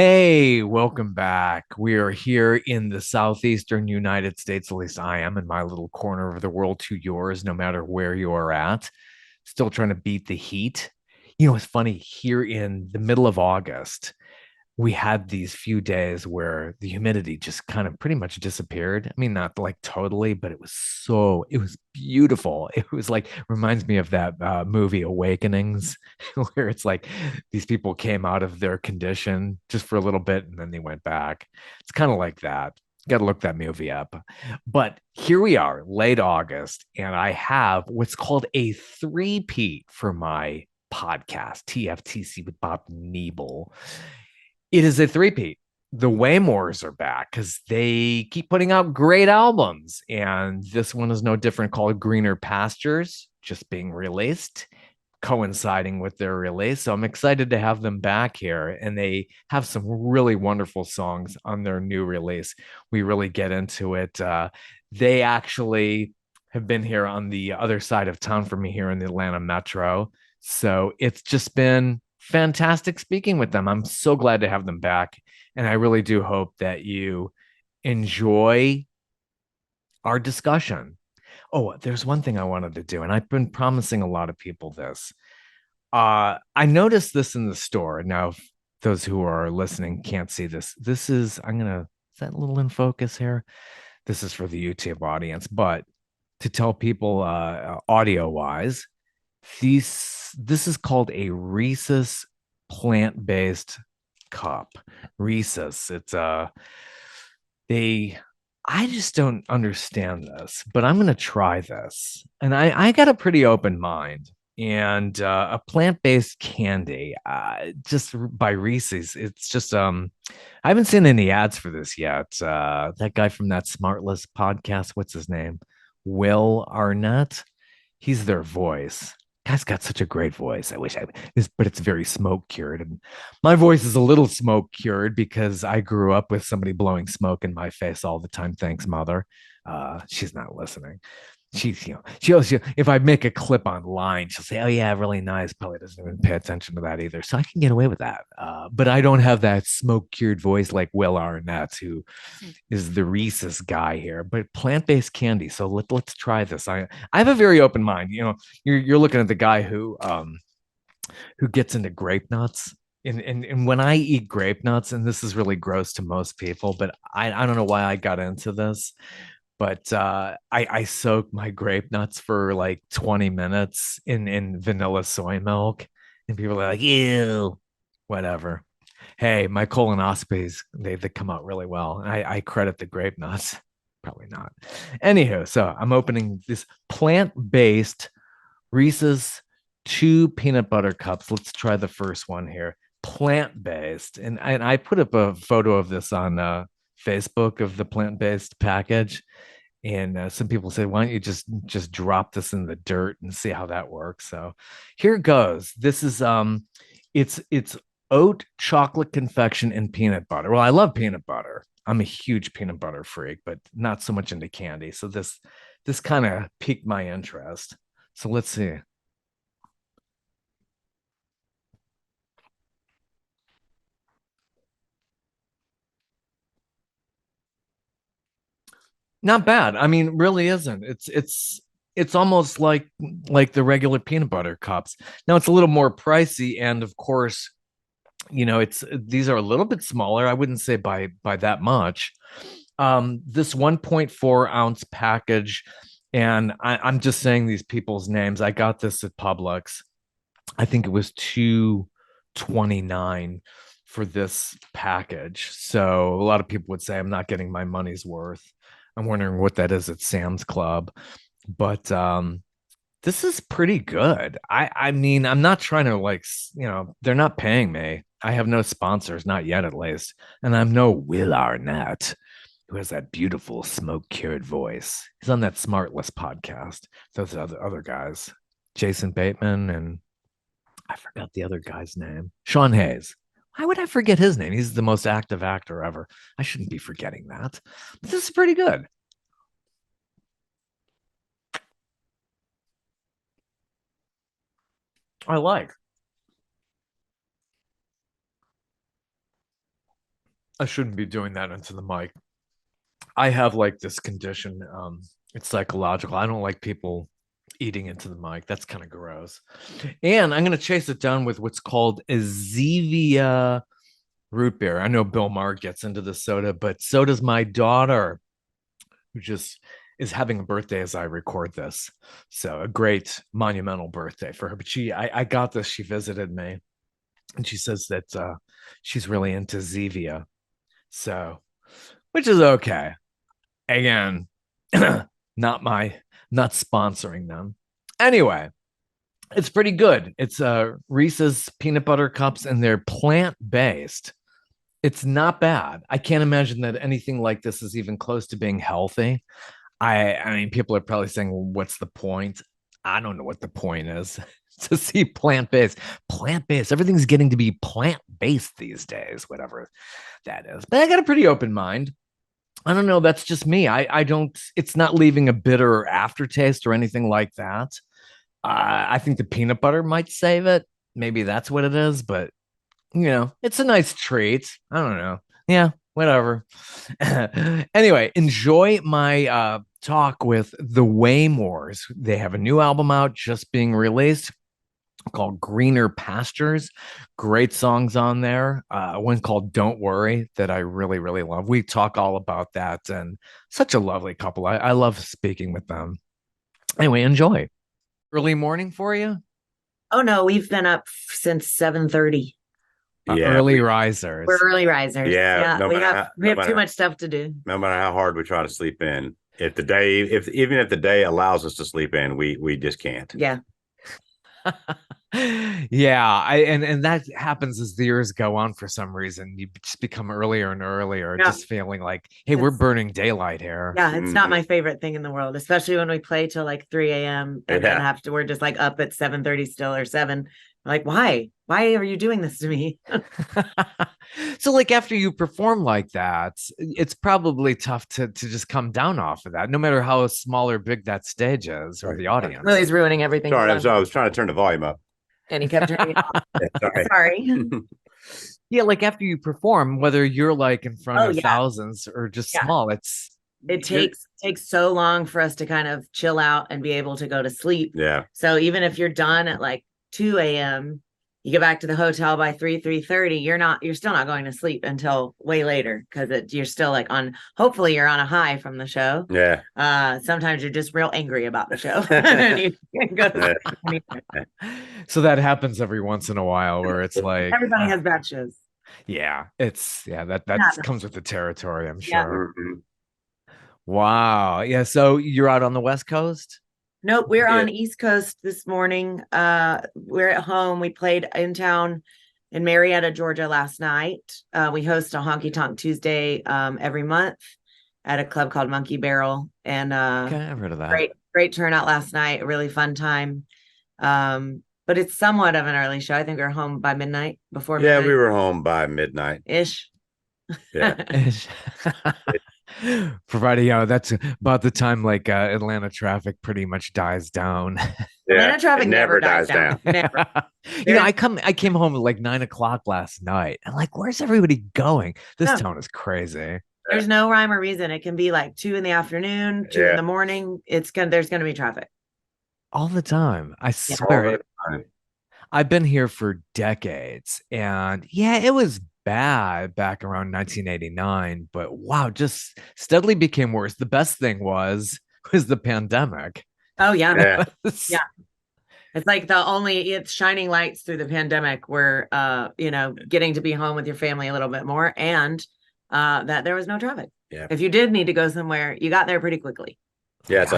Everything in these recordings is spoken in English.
Hey, welcome back. We are here in the southeastern United States. At least I am in my little corner of the world to yours, no matter where you are at. Still trying to beat the heat. It's funny here in the middle of August we had these few days where the humidity just kind of pretty much disappeared. I mean, not like totally, but it was beautiful. It was like, reminds me of that movie Awakenings, where it's like these people came out of their condition just for a little bit and then they went back. It's kind of like that. Got to look that movie up. But here we are, late August, and I have what's called a three-peat for my podcast, TFTC with Bob Niebel. It is a three-peat. The Waymores are back because they keep putting out great albums. And this one is no different, called Greener Pastures, just being released, coinciding with their release. So I'm excited to have them back here. And they have some really wonderful songs on their new release. We really get into it. They actually have been here on the other side of town for me here in the Atlanta Metro. So it's just been fantastic speaking with them. I'm so glad to have them back. And I really do hope that you enjoy our discussion. Oh, there's one thing I wanted to do, and I've been promising a lot of people this. I noticed this in the store. Now, if those who are listening can't see this. Is that a little in focus here? This is for the YouTube audience, but to tell people audio wise, this is called a Reese's plant-based cup. Reese's. They I just don't understand this, but I'm gonna try this. And I got a pretty open mind. And a plant-based candy, just by Reese's. It's just I haven't seen any ads for this yet. That guy from that Smartless podcast, what's his name? Will Arnett. He's their voice. Guy's got such a great voice. I wish I this, but it's very smoke cured. And my voice is a little smoke cured because I grew up with somebody blowing smoke in my face all the time. Thanks, mother. She's not listening. If I make a clip online, she'll say, "Oh yeah, really nice." Probably doesn't even pay attention to that either, so I can get away with that. But I don't have that smoke cured voice like Will Arnett, who is the Reese's guy here. But plant based candy. So let's try this. I have a very open mind. You're looking at the guy who gets into grape nuts. And when I eat grape nuts, and this is really gross to most people, but I don't know why I got into this, but I soak my grape nuts for like 20 minutes in vanilla soy milk, and people are like, ew, whatever. Hey, my colonoscopies, they come out really well. I credit the grape nuts. Probably not. Anywho, so I'm opening this plant-based Reese's two peanut butter cups. Let's try the first one here. Plant-based. And I put up a photo of this on Facebook of the plant-based package. And some people said, why don't you just drop this in the dirt and see how that works? So here it goes. This is it's oat chocolate confection and peanut butter. Well, I love peanut butter. I'm a huge peanut butter freak, but not so much into candy. So this kind of piqued my interest. So let's see. Not bad. I mean, really isn't. It's almost like the regular peanut butter cups. Now it's a little more pricey, and of course, it's these are a little bit smaller. I wouldn't say by that much. This 1.4 ounce package, and I'm just saying these people's names. I got this at Publix. I think it was 229 for this package. So a lot of people would say I'm not getting my money's worth. I'm wondering what that is at Sam's Club. But this is pretty good. I mean, I'm not trying to they're not paying me. I have no sponsors, not yet at least. And I'm no Will Arnett, who has that beautiful smoke cured voice. He's on that Smartless podcast. Those other guys, Jason Bateman, and I forgot the other guy's name. Sean Hayes. Why would I forget his name? He's the most active actor ever. I shouldn't be forgetting that. But this is pretty good. I like. I shouldn't be doing that into the mic. I have like this condition. It's psychological. I don't like people eating into the mic. That's kind of gross. And I'm going to chase it down with what's called a Zevia root beer. I know Bill Maher gets into the soda, but so does my daughter, who just is having a birthday as I record this. So a great monumental birthday for her. But I got this. She visited me, and she says that she's really into Zevia. So, which is okay. Again, not sponsoring them. Anyway, it's pretty good. It's Reese's peanut butter cups, and they're plant-based. It's not bad. I can't imagine that anything like this is even close to being healthy. I mean, people are probably saying, well, what's the point? I don't know what the point is. To see plant-based. Plant-based. Everything's getting to be plant-based these days, whatever that is. But I got a pretty open mind. I don't know. That's just me. I don't, it's not leaving a bitter aftertaste or anything like that. I think the peanut butter might save it. Maybe that's what it is, but it's a nice treat. I don't know. Yeah, whatever. Anyway, enjoy my talk with the Waymores. They have a new album out just being released called Greener Pastures. Great songs on there. One called Don't Worry that I really, really love. We talk all about that, and such a lovely couple. I love speaking with them. Anyway, enjoy. Early morning for you? Oh no, we've been up since 7:30. Early risers. We're early risers. Yeah, we have too much stuff to do. No matter how hard we try to sleep in, even if the day allows us to sleep in, we just can't. Yeah. Yeah, and that happens as the years go on. For some reason, you just become earlier and earlier, just feeling like, hey, we're burning daylight here. Yeah, it's not my favorite thing in the world, especially when we play till like 3 a.m. and then we're just like up at 7:30 still, or 7. Like, why are you doing this to me? So like after you perform like that, it's probably tough to just come down off of that, no matter how small or big that stage is or the audience. Willie's ruining everything. Sorry, I was trying to turn the volume up. And he kept turning it off. Sorry. Yeah, like after you perform, whether you're like in front of thousands or just small, it takes so long for us to kind of chill out and be able to go to sleep. Yeah. So even if you're done at like 2 a.m., you get back to the hotel by 3:30, you're still not going to sleep until way later, because you're still like hopefully you're on a high from the show. Yeah. Sometimes you're just real angry about the show. And you can't go to sleep. So that happens every once in a while where it's like everybody has bad shows. Yeah, that comes with the territory, I'm sure. Yeah. Wow. Yeah, so you're out on the West Coast? Nope, we're on East Coast this morning. We're at home. We played in town in Marietta, Georgia last night. We host a Honky Tonk Tuesday every month at a club called Monkey Barrel. And okay, I've heard of that. Great turnout last night. A really fun time. But it's somewhat of an early show. I think we were home by midnight, before midnight. Yeah, we were home by midnight. Ish. Yeah. Provided, that's about the time like Atlanta traffic pretty much dies down. Yeah, Atlanta traffic never dies down. Never. I came home at like 9 o'clock last night. And like, where's everybody going? This town is crazy. There's no rhyme or reason. It can be like 2 in the afternoon, 2 in the morning. There's gonna be traffic all the time. I swear. I've been here for decades, and it was bad back around 1989, but wow, just steadily became worse. The best thing was the pandemic. Oh yeah. Yeah. It's like it's shining lights through the pandemic where getting to be home with your family a little bit more, and that there was no traffic. Yeah. If you did need to go somewhere, you got there pretty quickly. Yeah, it's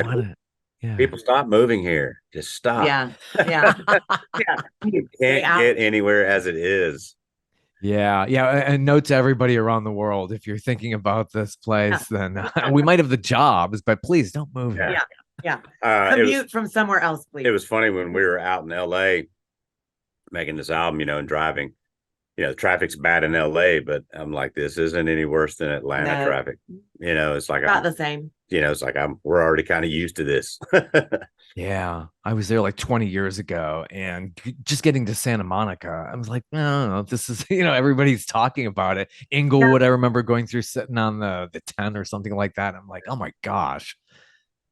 people stop moving here. Just stop. Yeah. You can't get anywhere as it is. Yeah. And note to everybody around the world, if you're thinking about this place, then we might have the jobs, but please don't move here. Yeah. Commute from somewhere else, please. It was funny when we were out in LA making this album, and driving. the traffic's bad in LA, but I'm like, this isn't any worse than Atlanta No, traffic. It's like not the same. it's like we're already kind of used to this. Yeah, I was there like 20 years ago and just getting to Santa Monica, I was like, no, this is, everybody's talking about it. Inglewood, I remember going through sitting on the 10 or something like that. I'm like, oh my gosh.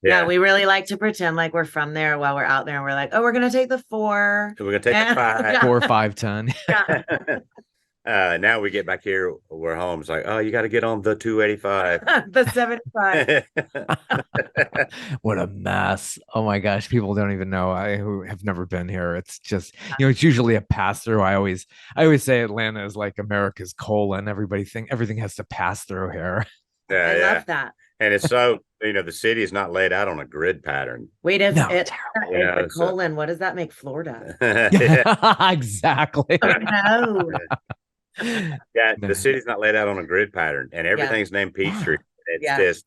No, Yeah. we really like to pretend like we're from there while we're out there, and we're like, oh, we're gonna take the 4. So we're gonna take the And 5. 4, 5, 10. yeah, Now we get back here, we're home. It's like, oh, you got to get on the 285. the 75. What a mess. Oh my gosh. People don't even know who have never been here. It's just, it's usually a pass through. I always say Atlanta is like America's colon. Everything has to pass through here. Yeah, I yeah. love that. And it's so, the city is not laid out on a grid pattern. Wait, if No, it's terrible. the colon, what does that make Florida? Yeah. Exactly. Oh, no. Yeah, No. the city's not laid out on a grid pattern, and everything's named Peachtree. It's Yeah. just,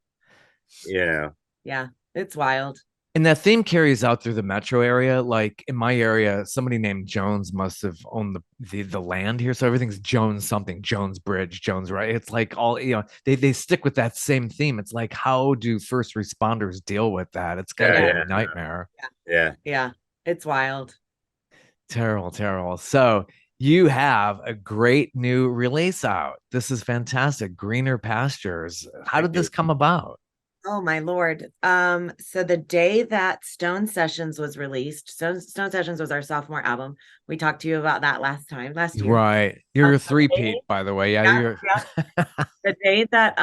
Yeah, it's wild. And that theme carries out through the metro area. Like in my area, somebody named Jones must have owned the land here. So everything's Jones something, Jones Bridge, Jones, right? It's like all, they stick with that same theme. It's like, how do first responders deal with that? It's gotta be a nightmare. Yeah, it's wild. Terrible, terrible. So you have a great new release out. This is fantastic. Greener Pastures. How did this come about? Oh my Lord. So the day that Stone Sessions was released, Stone Sessions was our sophomore album. We talked to you about that last year. Right. You're a three-peat, by the way. Yeah. The day that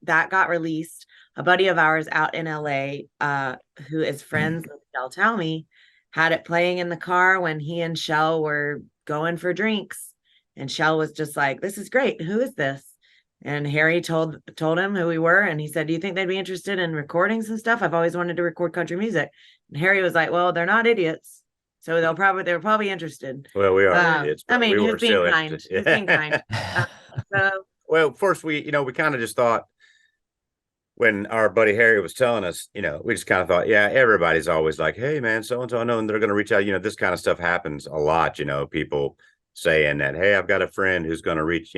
that got released, a buddy of ours out in LA, who is friends with Shel Talmy, had it playing in the car when he and Shel were going for drinks. And Shel was just like, this is great. Who is this? And Harry told him who we were, and he said, do you think they'd be interested in recordings and stuff? I've always wanted to record country music. And Harry was like, well, they're not idiots, so they're probably interested. Well, we are idiots. I mean, we he was being kind. He was being kind. Well, first we kind of just thought, when our buddy Harry was telling us, we just kind of thought, yeah, everybody's always like, hey man, so and so, I know, and they're going to reach out. This kind of stuff happens a lot. People saying that, hey, I've got a friend who's going to reach.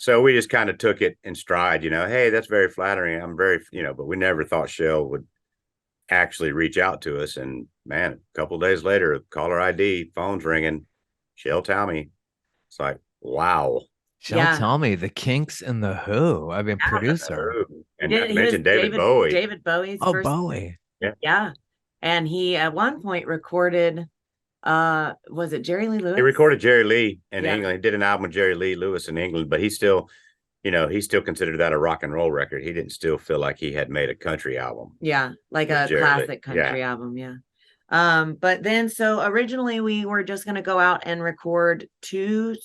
So we just kind of took it in stride, hey, that's very flattering. I'm very, but we never thought Shel would actually reach out to us. And man, a couple of days later, caller ID, phone's ringing, Shel Talmy. It's like, wow. Shel Talmy, the Kinks and the Who. I mean, producer. And I mentioned David Bowie. David Bowie's first. Bowie. Yeah. And he at one point recorded, was it Jerry Lee Lewis? He recorded Jerry Lee in England. He did an album with Jerry Lee Lewis in England, but he still considered that a rock and roll record. He didn't still feel like he had made a country album. Yeah, like a classic country album. Yeah. But then so originally we were just going to go out and record 2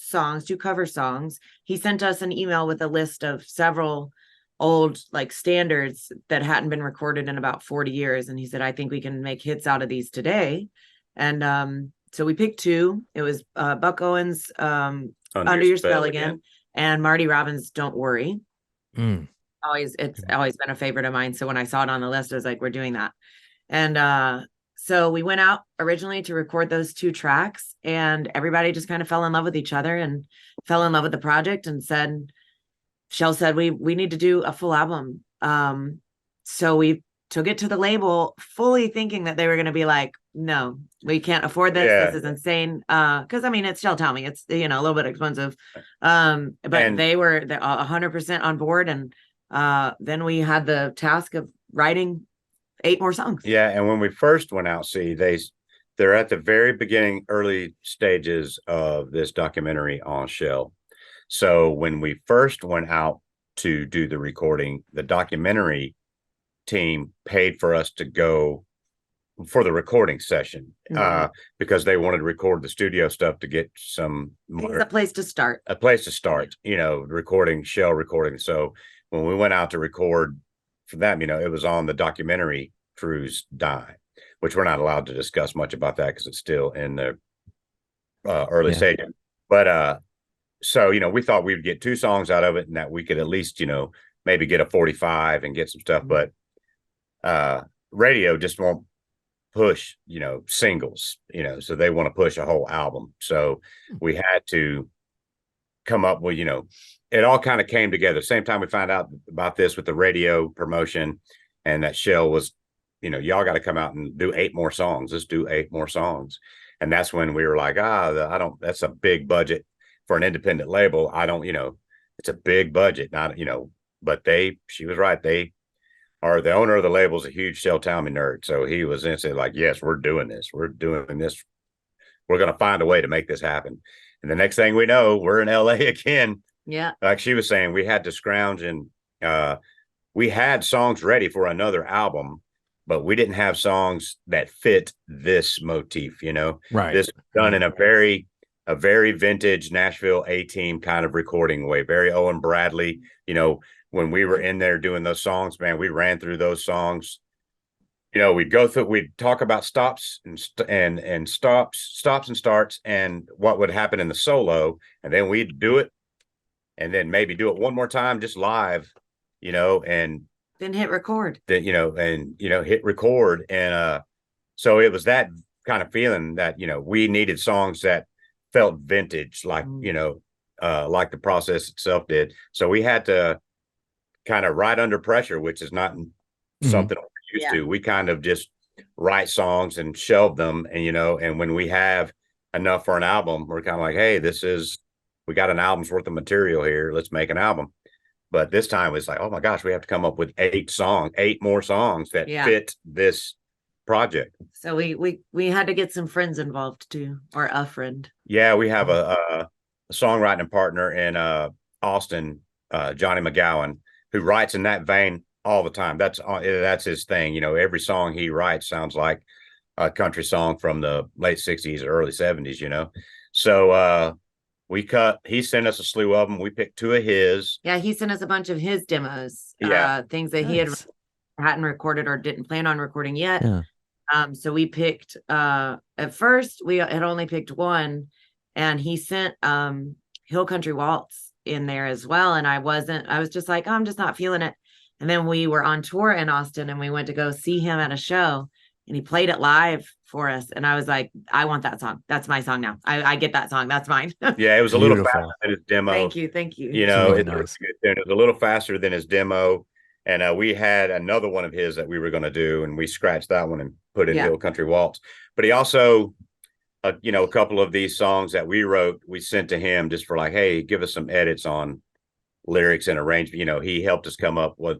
cover songs. He sent us an email with a list of several old like standards that hadn't been recorded in about 40 years. And he said, I think we can make hits out of these today. And so we picked 2. It was Buck Owens' Under Your Spell Again, and Marty Robbins' Don't Worry. It's always been a favorite of mine. So when I saw it on the list, I was like, we're doing that. And so we went out originally to record those 2 tracks, and everybody just kind of fell in love with each other and fell in love with the project, and Shel said, we need to do a full album. So we took it to the label fully thinking that they were going to be like, no, we can't afford this. Yeah. This is insane. Cause I mean, it's Shel Talmy. It's, a little bit expensive. But they were 100% on board. And then we had the task of writing 8 more songs. Yeah. And when we first went out, they're at the very beginning, early stages of this documentary on Shel. So when we first went out to do the recording, the documentary team paid for us to go for the recording session, because they wanted to record the studio stuff to get some more, a place to start, recording Shel recording. So when we went out to record for them, it was on the documentary crew's dime, which we're not allowed to discuss much about that because it's still in the early stage. But so we thought we'd get 2 songs out of it, and that we could at least maybe get a 45 and get some stuff. But radio just won't push singles, so they want to push a whole album. So we had to come up with, it all kind of came together. Same time we found out about this with the radio promotion, and that Shel was, y'all got to come out and do 8 more songs. Let's do 8 more songs. And that's when we were like, that's a big budget for an independent label. It's a big budget, not, but she was right. The owner of the label is a huge Shel Talmy nerd. So he was instantly like, yes, we're doing this. We're doing this. We're going to find a way to make this happen. And the next thing we know, we're in LA again. Yeah. Like she was saying, we had to scrounge, and we had songs ready for another album, but we didn't have songs that fit this motif, Right. This was done in a very vintage Nashville A-Team kind of recording way, very Owen Bradley. When we were in there doing those songs, man, we ran through those songs. We'd talk about stops and stops and starts and what would happen in the solo, and then we'd do it, and then maybe do it one more time just live, and then hit record. Then hit record, and so it was that kind of feeling that we needed songs that felt vintage, like like the process itself did. So we had to kind of write under pressure, which is not something we're used to. We kind of just write songs and shelve them, and and when we have enough for an album, we're kind of like, hey, we got an album's worth of material here. Let's make an album. But this time it's like, oh my gosh, we have to come up with 8 more songs that fit this project. So we had to get some friends involved too, or a friend. Yeah, we have a songwriting partner in Austin, Johnny McGowan, who writes in that vein all the time. That's his thing. Every song he writes sounds like a country song from the late 60s or early 70s, So he sent us a slew of them. We picked 2 of his. Yeah, he sent us a bunch of his demos. Things that he hadn't recorded or didn't plan on recording yet. Yeah. So we picked at first we had only picked 1, and he sent Hill Country Waltz in there as well. And I was just like, I'm just not feeling it. And then we were on tour in Austin, and we went to go see him at a show, and he played it live for us. And I was like, I want that song. That's my song now. I get that song. That's mine. Yeah, it was a little faster than his demo. Thank you. It was a little faster than his demo. And we had another one of his that we were going to do, and we scratched that one and put in Hill Country Waltz. But he also, a couple of these songs that we wrote, we sent to him just for like, hey, give us some edits on lyrics and arrangement. He helped us come up with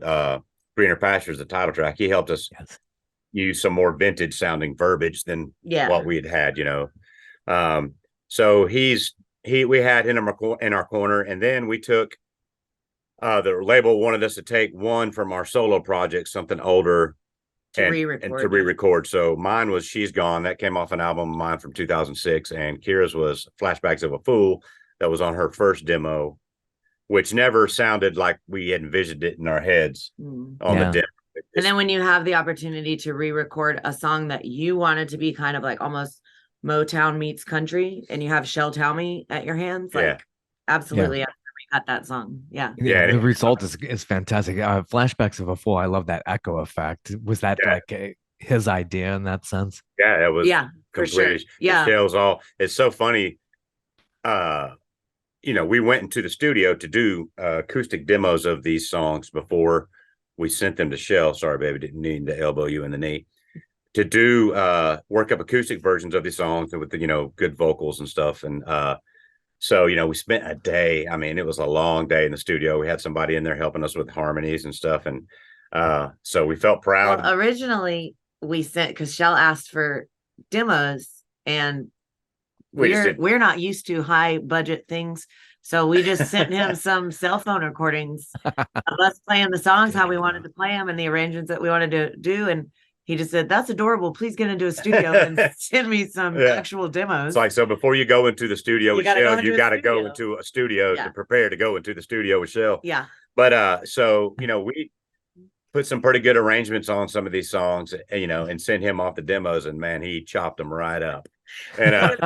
Greener Pastures, the title track. He helped us use some more vintage sounding verbiage than what we had. So we had him in our corner, and then we took the label wanted us to take one from our solo project, something older, to re-record. So mine was She's Gone. That came off an album of mine from 2006, and Kira's was Flashbacks of a Fool. That was on her first demo, which never sounded like we had envisioned it in our heads on the demo. And then when you have the opportunity to re-record a song that you wanted to be kind of like almost Motown meets country, and you have Shel Talmy at your hands, absolutely. Yeah. We got that song. Yeah. The result is fantastic. Flashbacks of a Fool. I love that echo effect. Was that his idea in that sense? Yeah, it was. Yeah, for sure. Yeah. It's so funny. We went into the studio to do acoustic demos of these songs before we sent them to Shel. Sorry, baby, didn't need to elbow you in the knee. To do work up acoustic versions of these songs with the, good vocals and stuff. And so, we spent a day. I mean, it was a long day in the studio. We had somebody in there helping us with harmonies and stuff. And so we felt proud. Well, originally we sent, because Shel asked for demos, and we're not used to high budget things. So we just sent him some cell phone recordings of us playing the songs how we wanted to play them and the arrangements that we wanted to do. And he just said, that's adorable. Please get into a studio and send me some actual demos. It's like, so before you go into the studio with Shel, you got to go into a studio to prepare to go into the studio with Shel. Yeah. But so, we put some pretty good arrangements on some of these songs, and sent him off the demos, and man, he chopped them right up. And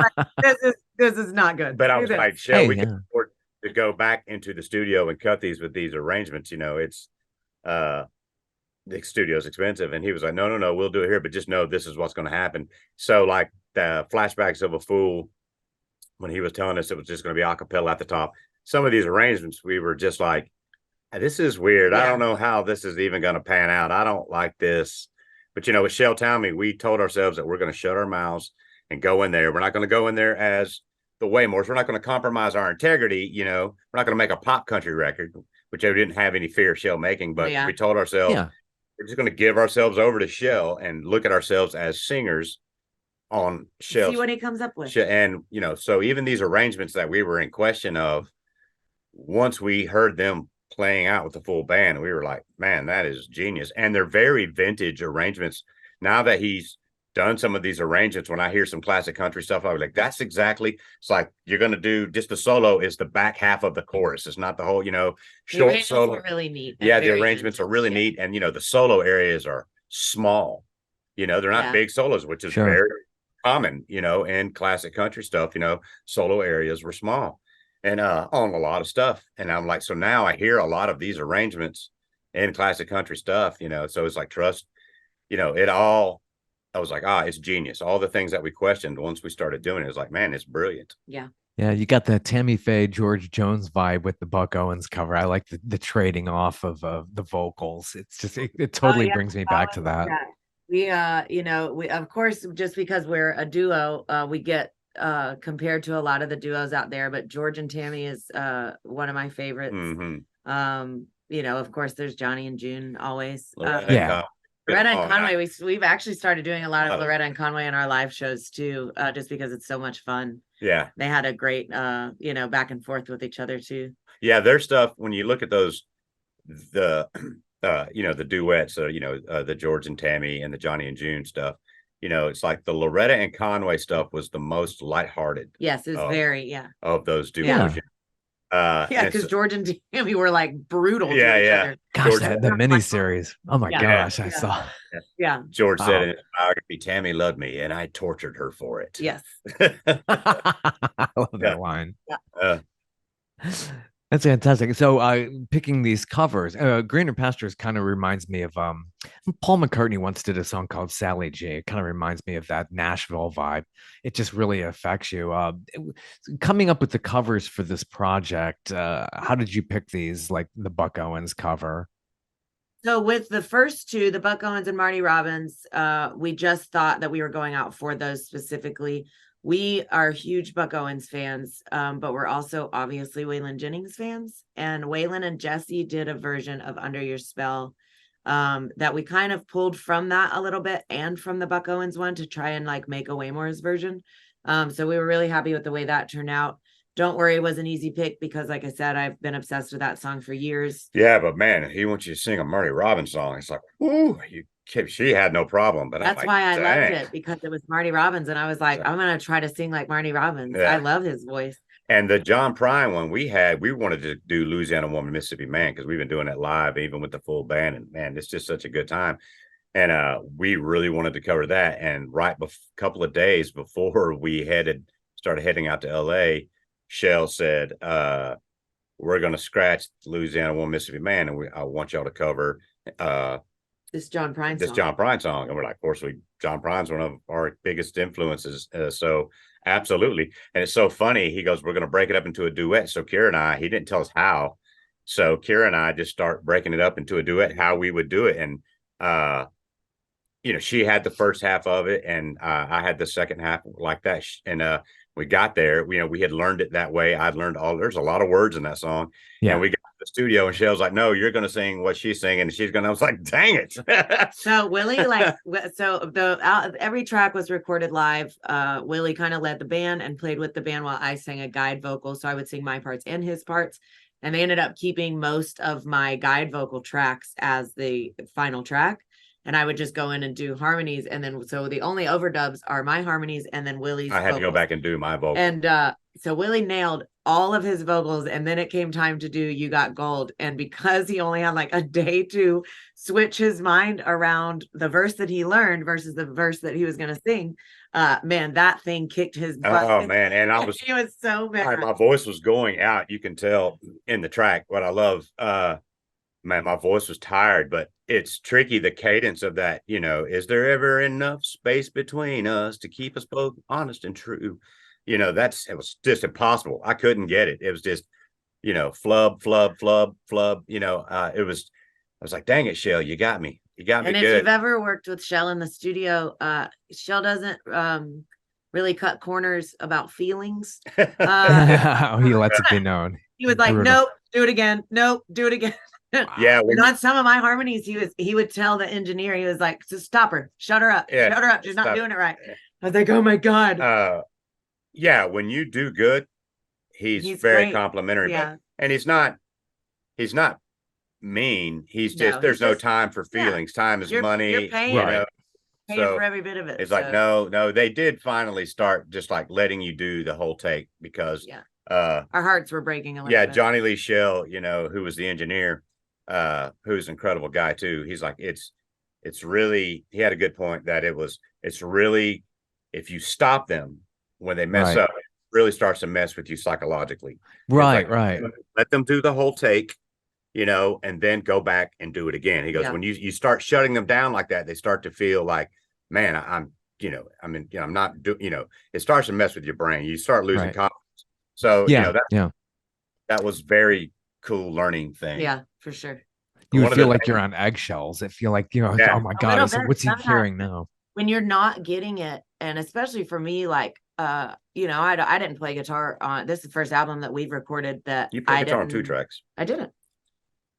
this is not good. But I was like, Shel, we can afford to go back into the studio and cut these with these arrangements. It's the studio's expensive. And he was like, no, we'll do it here, but just know this is what's going to happen. So like the Flashbacks of a Fool, when he was telling us it was just going to be a cappella at the top, some of these arrangements, we were just like, this is weird. I Yeah. don't know how this is even going to pan out. I don't like this. But, with Shel Talmy, we told ourselves that we're going to shut our mouths and go in there. We're not going to go in there as the Waymores. We're not going to compromise our integrity. We're not going to make a pop country record, which I didn't have any fear of Shel making. But we told ourselves, we're just going to give ourselves over to Shel and look at ourselves as singers on Shel. See what he comes up with. And, so even these arrangements that we were in question of, once we heard them playing out with the full band, we were like, man, that is genius. And they're very vintage arrangements. Now that he's done some of these arrangements, when I hear some classic country stuff, I was like, that's exactly, it's like you're going to do just the solo is the back half of the chorus. It's not the whole, short solo. Are really neat. Yeah, the arrangements are really neat. And, the solo areas are small. They're not big solos, which is very common, in classic country stuff. Solo areas were small. And on a lot of stuff. And I'm like, so now I hear a lot of these arrangements in classic country stuff, so it's like trust, it all, I was like, it's genius. All the things that we questioned once we started doing it was like, man, it's brilliant. Yeah. Yeah, you got the Tammy Faye, George Jones vibe with the Buck Owens cover. I like the trading off of the vocals. It's just, it totally brings me back to that. We, we, of course, just because we're a duo, we get compared to a lot of the duos out there, but George and Tammy is one of my favorites. Of course there's Johnny and June always. Loretta and Conway, we've actually started doing a lot of Loretta and Conway in our live shows too, just because it's so much fun. Yeah, they had a great back and forth with each other too. Yeah, their stuff, when you look at those, the the duets, the George and Tammy and the Johnny and June stuff, it's like the Loretta and Conway stuff was the most lighthearted. Yes, it was very, of those duos. Because George and Tammy were like brutal to each other. Gosh, the miniseries. Oh my gosh, I saw. Yeah. George said in his biography, Tammy loved me and I tortured her for it. Yes. I love that line. That's fantastic. So picking these covers, Greener Pastures kind of reminds me of Paul McCartney once did a song called Sally J. It kind of reminds me of that Nashville vibe. It just really affects you. Coming up with the covers for this project, how did you pick these, like the Buck Owens cover? So with the first two, the Buck Owens and Marty Robbins, we just thought that we were going out for those specifically. We are huge Buck Owens fans, but we're also obviously Waylon Jennings fans. And Waylon and Jesse did a version of Under Your Spell that we kind of pulled from that a little bit and from the Buck Owens one to try and like make a Waymores version. So we were really happy with the way that turned out. Don't Worry was an easy pick because, like I said, I've been obsessed with that song for years. Yeah, but man, he wants you to sing a Marty Robbins song. It's like, whoo, she had no problem. But that's why I loved it, because it was Marty Robbins, and I was like, I'm gonna try to sing like Marty Robbins. I love his voice. And the John Prine one we wanted to do Louisiana Woman, Mississippi Man, because we've been doing it live, even with the full band, and man, it's just such a good time. And we really wanted to cover that. And a couple of days before we started heading out to LA, Shel said, we're going to scratch Louisiana Woman, Mississippi Man, and I want y'all to cover this John Prine song. And we're like, of course, John Prine's one of our biggest influences. So absolutely. And it's so funny. He goes, we're going to break it up into a duet. So Kira and I, he didn't tell us how. So Kira and I just start breaking it up into a duet, how we would do it. And, she had the first half of it and I had the second half like that. And we got there, we had learned it that way. I'd learned there's a lot of words in that song. Yeah. And we got to the studio and Shel's like, no, you're going to sing what she's singing. And I was like, dang it. So Willie, every track was recorded live. Willie kind of led the band and played with the band while I sang a guide vocal. So I would sing my parts and his parts. And they ended up keeping most of my guide vocal tracks as the final track. And I would just go in and do harmonies. And then, so the only overdubs are my harmonies and then Willie's I had to go back and do my vocals. And so Willie nailed all of his vocals. And then it came time to do You Got Gold. And because he only had like a day to switch his mind around the verse that he learned versus the verse that he was going to sing, man, that thing kicked his butt. Oh, man. And he was so mad. My voice was going out. You can tell in the track what I love. Man, my voice was tired, but it's tricky. The cadence of that, is there ever enough space between us to keep us both honest and true? It was just impossible. I couldn't get it. It was just, flub, flub, flub, flub. I was like, dang it, Shel, you got me. You got me And if good. you've ever worked with Shel in the studio, Shel doesn't really cut corners about feelings. He lets it be known. He was like, Brutal. nope, do it again. Nope, do it again. Yeah. And on some of my harmonies, he would tell the engineer, he was like, just stop her, shut her up, Yeah, shut her up. She's not stop. doing it right. I was like, oh my God. Yeah, when you do good, he's very great. complimentary. Yeah. And he's not mean. He's just there's no time for feelings. Time is money. You're paying, Right. paying for every bit of it. It's like no, they did finally start just like letting you do the whole take because our hearts were breaking a little bit. Johnny Lee Shel, who was the engineer, who's an incredible guy too. He's like, it's really, he had a good point that it's really, if you stop them when they mess up, it really starts to mess with you psychologically. Right, like, right. Let them do the whole take, and then go back and do it again. He goes, when you start shutting them down like that, they start to feel like, man, I'm not it starts to mess with your brain. You start losing confidence. So, that was very cool learning thing. Yeah, for sure. You would feel like you're on eggshells. It feel like, oh my God, what's he hearing now? When you're not getting it, and especially for me, like, I didn't play guitar on, this is the first album that we've recorded that you played guitar on 2 tracks. I didn't.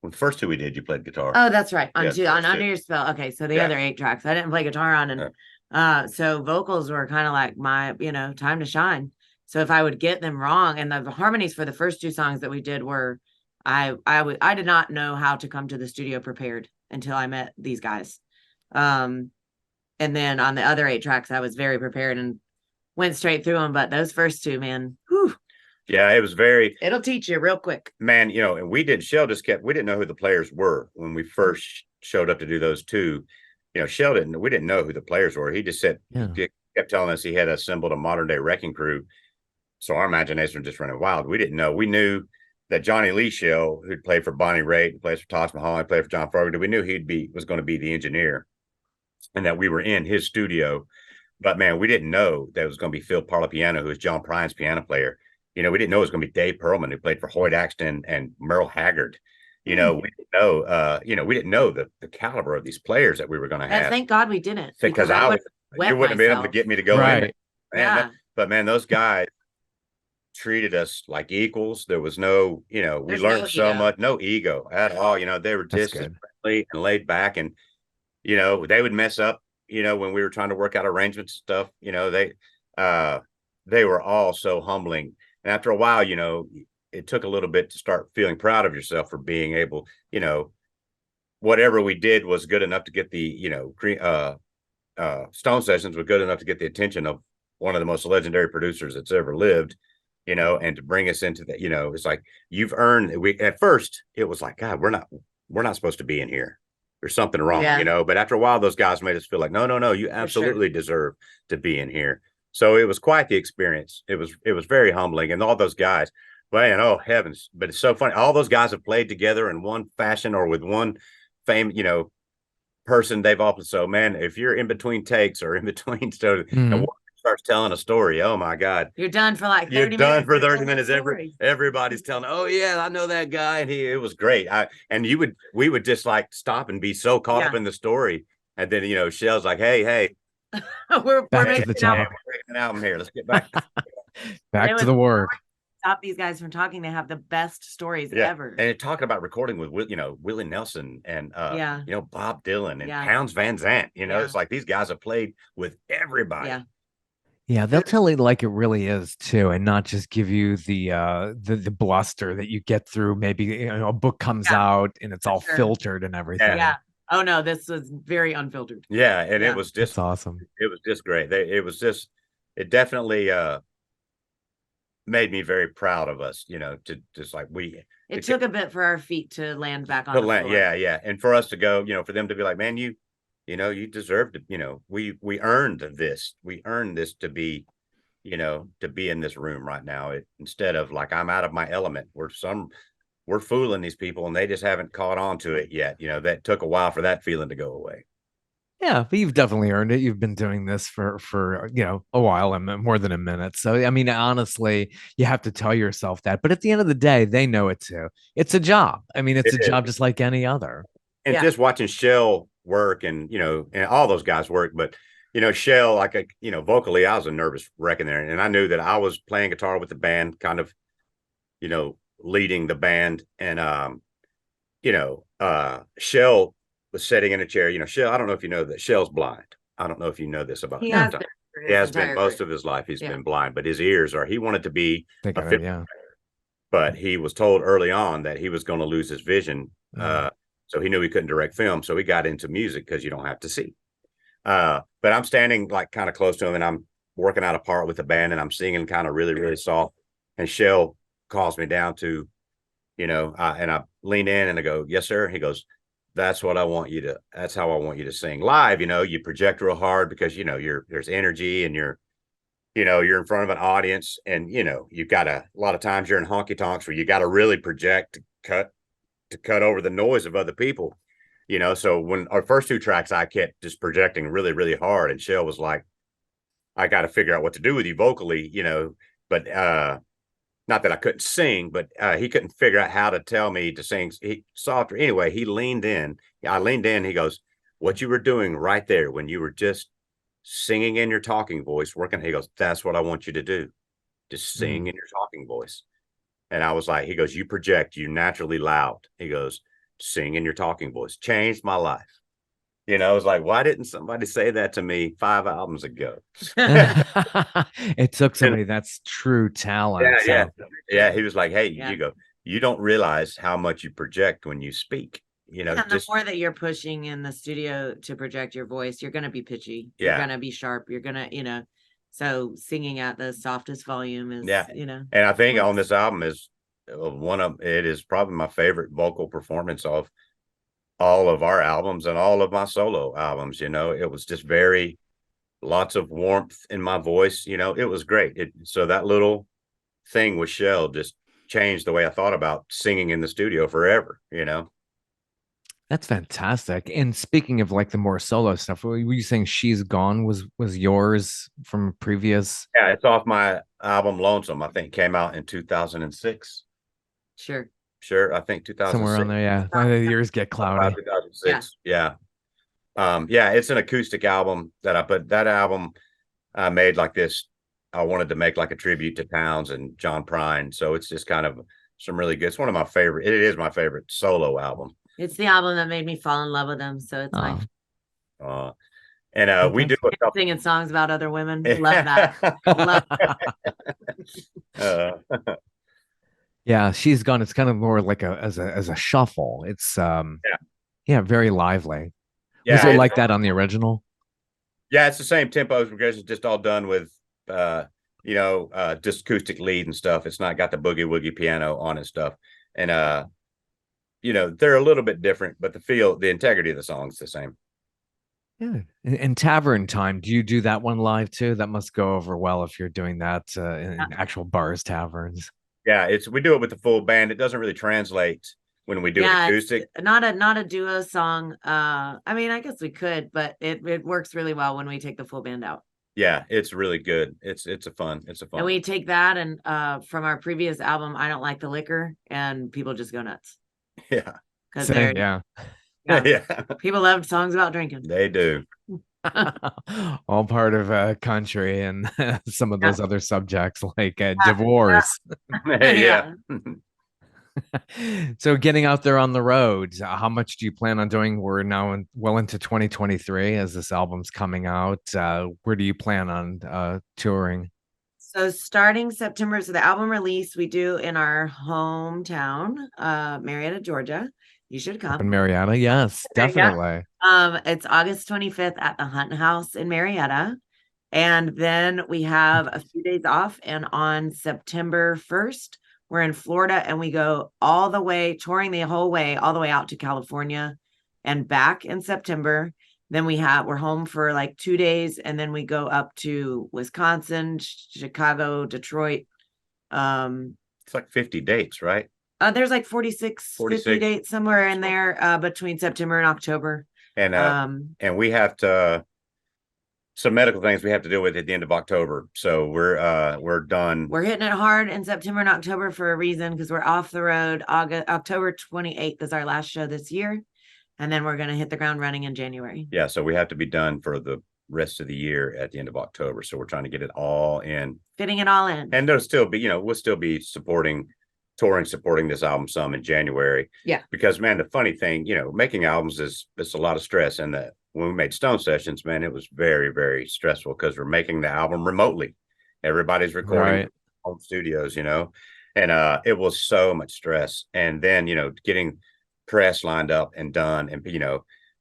Well, the first 2 we did, you played guitar. Oh, that's right. On Under Your Spell. Okay, so the other 8 tracks I didn't play guitar on, and so vocals were kind of like my, time to shine. So if I would get them wrong, and the harmonies for the first 2 songs that we did were, I did not know how to come to the studio prepared until I met these guys. And then on the other 8 tracks, I was very prepared and went straight through them. But those first 2, man, whew. Yeah, it was it'll teach you real quick. Man, and we didn't know who the players were when we first showed up to do those 2. Shel we didn't know who the players were. He just kept telling us he had assembled a modern day wrecking crew. So our imagination was just running wild. We didn't know. We knew that Johnny Lee Shel, who'd played for Bonnie Raitt, plays for Taj Mahal, he played for John Fogerty, we knew was going to be the engineer and that we were in his studio. But man, we didn't know that it was going to be Phil Parlapiano, who was John Prine's piano player. We didn't know it was going to be Dave Pearlman, who played for Hoyt Axton and Merle Haggard. We didn't know, we didn't know the caliber of these players that we were going to have. Thank God we didn't. Because you wouldn't have been able to get me to go in. But man, those guys treated us like equals. There was no, we learned so much, no ego at all. They were distant, friendly, and laid back, and they would mess up, when we were trying to work out arrangements and stuff. They were all so humbling. And after a while, it took a little bit to start feeling proud of yourself for being able, whatever we did was good enough to get the, Stone Sessions were good enough to get the attention of one of the most legendary producers that's ever lived, and to bring us into that, it's like, you've earned, at first it was like, God, we're not supposed to be in here. There's something wrong, but after a while, those guys made us feel like, no, you absolutely deserve to be in here. So it was quite the experience. It was very humbling. And all those guys, man, oh heavens. But it's so funny. All those guys have played together in one fashion or with one person they've all. So man, if you're in between takes or in between and starts telling a story, oh my God, you're done for like 30 minutes. You're done for 30 minutes. Everybody's telling, oh yeah, I know that guy, and it was great. We would just like stop and be so caught up in the story, and then Shel's like, hey, we're back to the album here. Let's get back back to the work. Stop these guys from talking. They have the best stories ever. And talking about recording with Willie Nelson and Bob Dylan and Townes Van Zandt. It's like these guys have played with everybody. Yeah, they'll tell it like it really is too, and not just give you the bluster that you get through. Maybe a book comes out and it's all filtered and everything. Yeah. Oh no, this was very unfiltered. Yeah, and it was just awesome. It was just great. It definitely made me very proud of us. To just like It took a bit for our feet to land back on the floor. Yeah, and for us to go, for them to be like, man, you deserve to, we earned this. We earned this to be, to be in this room right now. Instead of like, I'm out of my element. We're fooling these people and they just haven't caught on to it yet. That took a while for that feeling to go away. Yeah, but you've definitely earned it. You've been doing this for a while and more than a minute. So I mean, honestly, you have to tell yourself that. But at the end of the day, they know it too. It's a job. I mean, it's It a is. job just like any other. And Yeah. just watching Shel work and all those guys work, but Shel, vocally, I was a nervous wreck in there. And I knew that I was playing guitar with the band, kind of, leading the band. And Shel was sitting in a chair. Shel, I don't know if you know that Shel's blind. I don't know if you know this about He him. has No, been for He his has been entire most career. of his life. He's Yeah. been blind, but his ears are. He wanted to be think a I know. film, Yeah. but he was told early on that he was going to lose his vision. Mm. So he knew he couldn't direct film. So he got into music because you don't have to see. But I'm standing like kind of close to him, and I'm working out a part with the band, and I'm singing kind of really, really soft. And Shel calls me down to, and I lean in and I go, "Yes, sir." He goes, "That's what I want you to. That's how I want you to sing live. You project real hard because there's energy, and you're in front of an audience, and you've got a lot of times you're in honky tonks where you got to really project to cut over the noise of other people." So when our first two tracks, I kept just projecting really, really hard, and Shel was like, "I got to figure out what to do with you vocally," but not that I couldn't sing, but he couldn't figure out how to tell me to sing softer. Anyway, he leaned in. I leaned in. He goes, "What you were doing right there when you were just singing in your talking voice, working," he goes, "That's what I want you to do. Just sing in your talking voice." And I was like, he goes, "You project, you naturally loud." He goes, "Sing in your talking voice." Changed my life. I was like, why didn't somebody say that to me 5 albums ago? It took And somebody that's true yeah, talent. yeah, So yeah. He was like, "Hey," Yeah. you don't realize how much you project when you speak. And the Just more that you're pushing in the studio to project your voice, you're going to be pitchy. You're yeah, going to be sharp. You're going to, so singing at the softest volume is, yeah. And I think on works. this album is it is probably my favorite vocal performance of all of our albums and all of my solo albums. It was just very lots of warmth in my voice. It was great. So that little thing with Shel just changed the way I thought about singing in the studio forever. that's fantastic. And speaking of like the more solo stuff, were you saying "She's Gone" was yours from previous? Yeah, it's off my album Lonesome. I think came out in 2006. Sure. Sure, I think Somewhere on 2006. there, yeah. The years get cloudy. 2006. Yeah. Yeah, it's an acoustic album that I put. That album I made like this. I wanted to make like a tribute to Towns and John Prine. So it's just kind of some really good. It's one of my favorite. It is my favorite solo album. It's the album that made me fall in love with them. So it's my Uh, and we do a couple singing songs about other women. Love that. Love uh, Yeah, "She's Gone." It's kind of more like as a shuffle. It's yeah, yeah, very lively. Was yeah, it like that on the original? yeah. It's the same tempo because it's just all done with just acoustic lead and stuff. It's not got the boogie woogie piano on and stuff. And they're a little bit different, but the integrity of the song is the same. Yeah. And Tavern Time, do you do that one live too? That must go over well if you're doing that in actual bars, taverns. Yeah, we do it with the full band. It doesn't really translate when we do it acoustic. It's not a duo song. I mean, I guess we could, but it works really well when we take the full band out. Yeah, it's really good. It's a fun. And we take that and from our previous album, I Don't Like the Liquor, and people just go nuts. Yeah. Because Same, yeah. Yeah. People love songs about drinking. They do. All part of country and some of those other subjects like divorce. Yeah. So getting out there on the road, how much do you plan on doing? We're now well into 2023 as this album's coming out. Where do you plan on touring? So starting September, so the album release we do in our hometown, Marietta, Georgia. You should Up in come. Marietta? Yes, definitely. It's August 25th at the Hunt House in Marietta. And then we have a few days off. And on September 1st, we're in Florida and we go all the way, touring the whole way, all the way out to California and back in September. Then we're home for like 2 days. And then we go up to Wisconsin, Chicago, Detroit. It's like 50 dates, right? There's like 46, 50 dates somewhere in there between September and October. And we have to some medical things we have to deal with at the end of October. So we're done. We're hitting it hard in September and October for a reason, because we're off the road. October 28th is our last show this year. And then we're going to hit the ground running in January. Yeah. So we have to be done for the rest of the year at the end of October. So we're trying to get it all in. Fitting it all in. And there'll still be, we'll still be supporting this album some in January. Yeah. Because, man, the funny thing, making albums it's a lot of stress. And when we made Stone Sessions, man, it was very, very stressful because we're making the album remotely. Everybody's recording home studios, and it was so much stress. And then, getting press lined up and done, and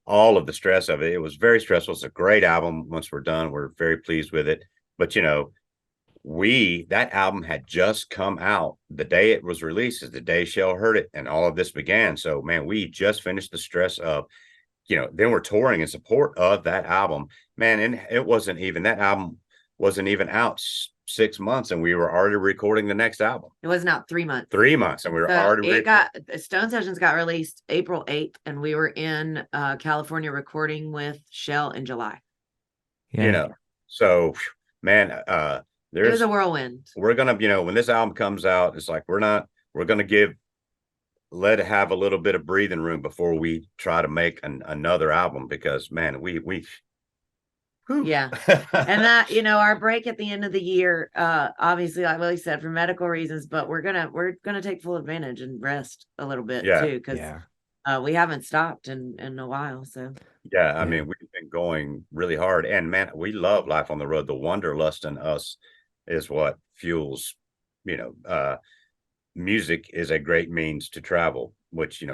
all of the stress of it. It was very stressful. It's a great album. Once we're done, we're very pleased with it. But that album had just come out. The day it was released is the day Shel heard it, and all of this began. So, man, we just finished the stress of, then we're touring in support of that album, man. And that album wasn't even out 6 months, and we were already recording the next album. It wasn't out 3 months. 3 months, and we were already. Stone Sessions got released April 8th, and we were in California recording with Shel in July. Yeah. So, man, it was a whirlwind. We're gonna, when this album comes out, it's like we're gonna let it have a little bit of breathing room before we try to make another album, because, man, we yeah. And that, our break at the end of the year, obviously, like Willie said, for medical reasons, but we're gonna take full advantage and rest a little bit too, because we haven't stopped in a while. So I mean, we've been going really hard, and, man, we love life on the road. The wanderlust in us is what fuels, music is a great means to travel, which,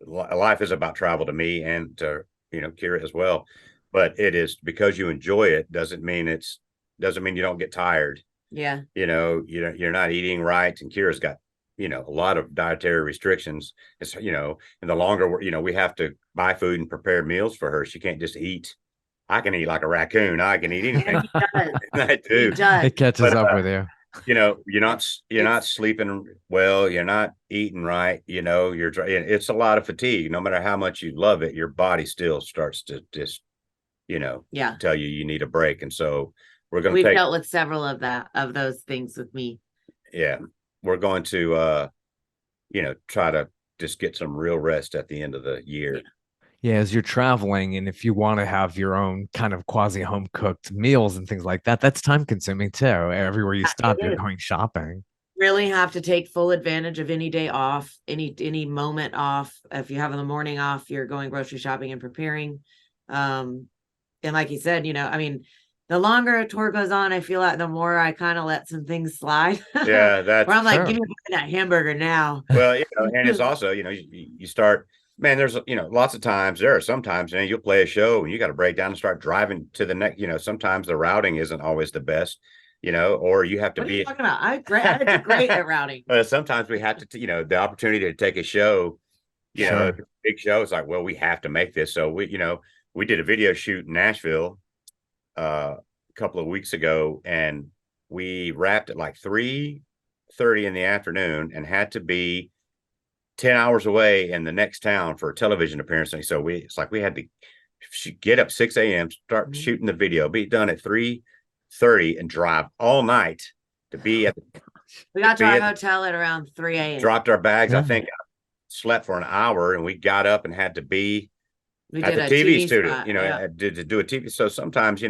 life is about travel to me and to, Kira as well. But it is, because you enjoy it, doesn't mean you don't get tired. Yeah. You're not eating right. And Kira's got, a lot of dietary restrictions. It's, and the longer we have to buy food and prepare meals for her. She can't just eat. I can eat like a raccoon. I can eat anything. I do. It catches up with you. You're not sleeping well. You're not eating right. It's a lot of fatigue. No matter how much you love it, your body still starts to just, tell you need a break. And so we've dealt with several of those things with me. Yeah. We're going to, try to just get some real rest at the end of the year. Yeah, as you're traveling, and if you want to have your own kind of quasi home cooked meals and things like that, that's time consuming too. Everywhere you stop, you're going shopping. Really have to take full advantage of any day off, any moment off. If you have the morning off, you're going grocery shopping and preparing. And like you said, I mean, the longer a tour goes on, I feel like the more I kind of let some things slide. Yeah, that's where I'm like, give me that hamburger now. Well, and it's also, you start. Man, there's, lots of times, there are sometimes, you'll play a show and you got to break down and start driving to the next, sometimes the routing isn't always the best, or you have to be. What are you talking about? I did great at routing. Sometimes we have to, the opportunity to take a show, big show. It's like, well, we have to make this. So we did a video shoot in Nashville a couple of weeks ago, and we wrapped at like 3:30 in the afternoon and had to be 10 hours away in the next town for a television appearance. So it's like we had to get up 6 a.m., start shooting the video, be done at 3:30, and drive all night to be at the. We got to our hotel at around 3 a.m. Dropped our bags. I think slept for an hour, and we got up and had to be at the TV studio, to do a TV. So sometimes,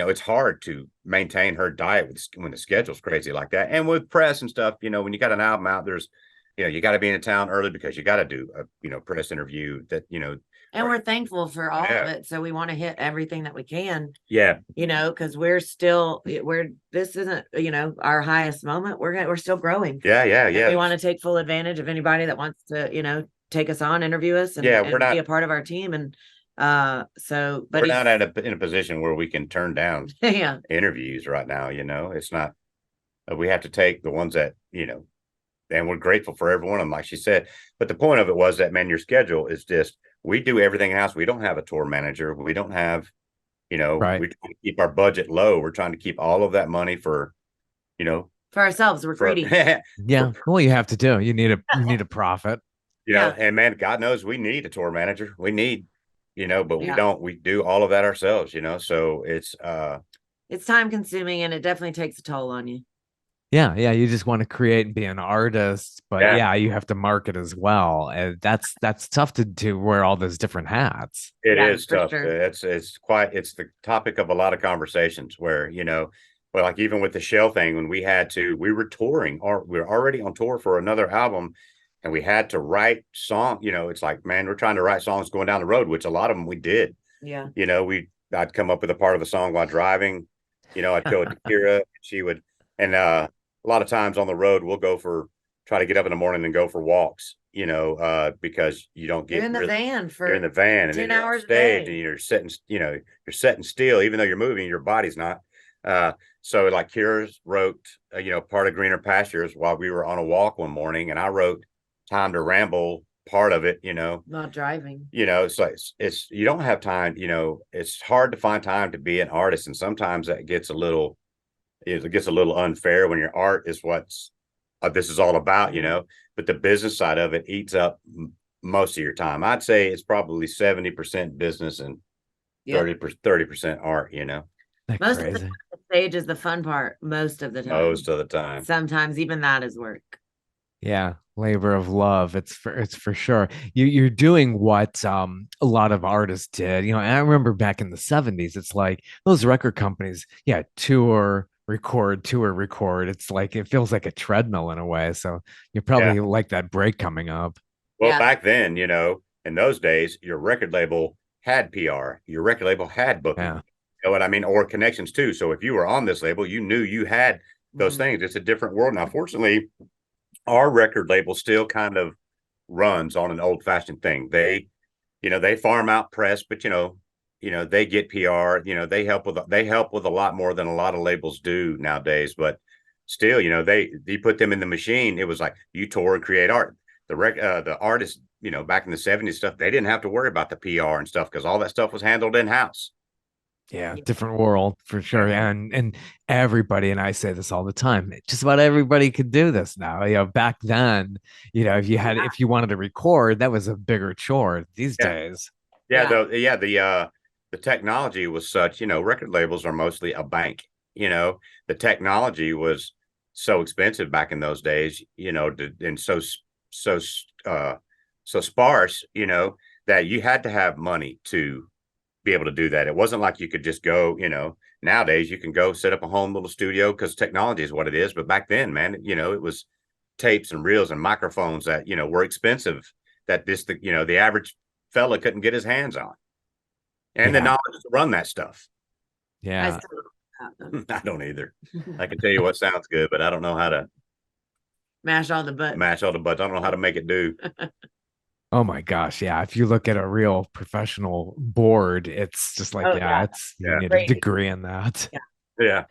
it's hard to maintain her diet when the schedule's crazy like that. And with press and stuff, when you got an album out, there's, you got to be in town early because you got to do a, press interview that, and we're thankful for all of it. So we want to hit everything that we can. Yeah. Cause this isn't, our highest moment. We're still growing. Yeah. We want to take full advantage of anybody that wants to, take us on, interview us, and we're not, be a part of our team. And but we're not in a position where we can turn down interviews right now. It's not, we have to take the ones that, and we're grateful for every one of them, like she said. But the point of it was that, man, your schedule is just, we do everything else. We don't have a tour manager. We don't have, we try to keep our budget low. We're trying to keep all of that money for ourselves. We're greedy. Yeah. Well, you have to do, you need a profit. You know, and man, God knows we need a tour manager. We need, but we don't. We do all of that ourselves, so it's time consuming and it definitely takes a toll on you. Yeah, you just want to create and be an artist, but you have to market as well. And that's tough to wear all those different hats. It is tough. Sure. It's the topic of a lot of conversations where, but like even with the Shel thing, when we were touring, or we were already on tour for another album, and we had to write song, it's like, man, we're trying to write songs going down the road, which a lot of them we did. Yeah. I'd come up with a part of a song while driving, I'd go to Kira, she would, and a lot of times on the road, we'll try to get up in the morning and go for walks, because you don't get you're in the van for you're in the van and 10 then hours stage and you're setting still, even though you're moving, your body's not. So like Kira wrote, part of Greener Pastures while we were on a walk one morning, and I wrote Time to Ramble, part of it, not driving, so it's you don't have time, it's hard to find time to be an artist, and sometimes that gets a little unfair when your art is what's this is all about, but the business side of it eats up most of your time. I'd say it's probably 70% business and 30% art, Most of the time, the stage is the fun part most of the time. Sometimes even that is work. Yeah, labor of love. It's for sure. You're doing what a lot of artists did. And I remember back in the 70s, it's like those record companies, tour, record. It's like it feels like a treadmill in a way. So you probably like that break coming up. Well, back then, in those days, your record label had PR, your record label had booking. Yeah. You know what I mean? Or connections too. So if you were on this label, you knew you had those things. It's a different world now. Fortunately, our record label still kind of runs on an old-fashioned thing. They farm out press, but they get PR. They help with a lot more than a lot of labels do nowadays. But still, they put them in the machine. It was like you tour and create art. The artists, back in the 70s stuff, they didn't have to worry about the PR and stuff because all that stuff was handled in-house. Yeah, different world for sure. And everybody, and I say this all the time, just about everybody could do this now. Back then, if you wanted to record, that was a bigger chore these days. The technology was such, record labels are mostly a bank. The technology was so expensive back in those days, and so sparse, that you had to have money to be able to do that. It wasn't like you could just go, nowadays you can go set up a home little studio because technology is what it is. But back then, man, it was tapes and reels and microphones that, were expensive, that the average fella couldn't get his hands on. And the knowledge to run that stuff. Yeah. I don't either. I can tell you what sounds good, but I don't know how to mash all the buttons. I don't know how to make it do. Oh my gosh, yeah. If you look at a real professional board, it's just like, you need a degree in that. Yeah.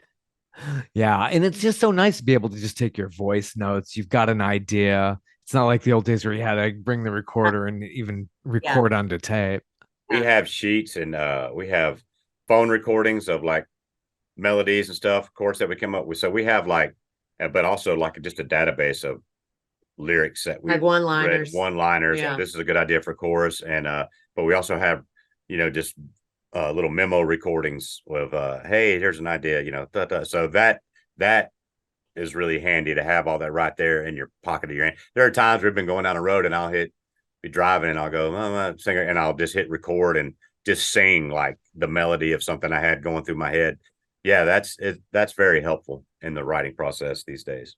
Yeah. And it's just so nice to be able to just take your voice notes. You've got an idea. It's not like the old days where you had to bring the recorder and even record onto tape. We have sheets and we have phone recordings of like melodies and stuff, of course, that we come up with. So we have but also like just a database of lyrics that we like one-liners. Yeah. This is a good idea for chorus, and but we also have just little memo recordings of hey, here's an idea, so that is really handy to have all that right there in your pocket of your hand. There are times we've been going down the road and I'll be driving and I'll go singer, and I'll just hit record and just sing like the melody of something I had going through my head. That's very helpful in the writing process these days.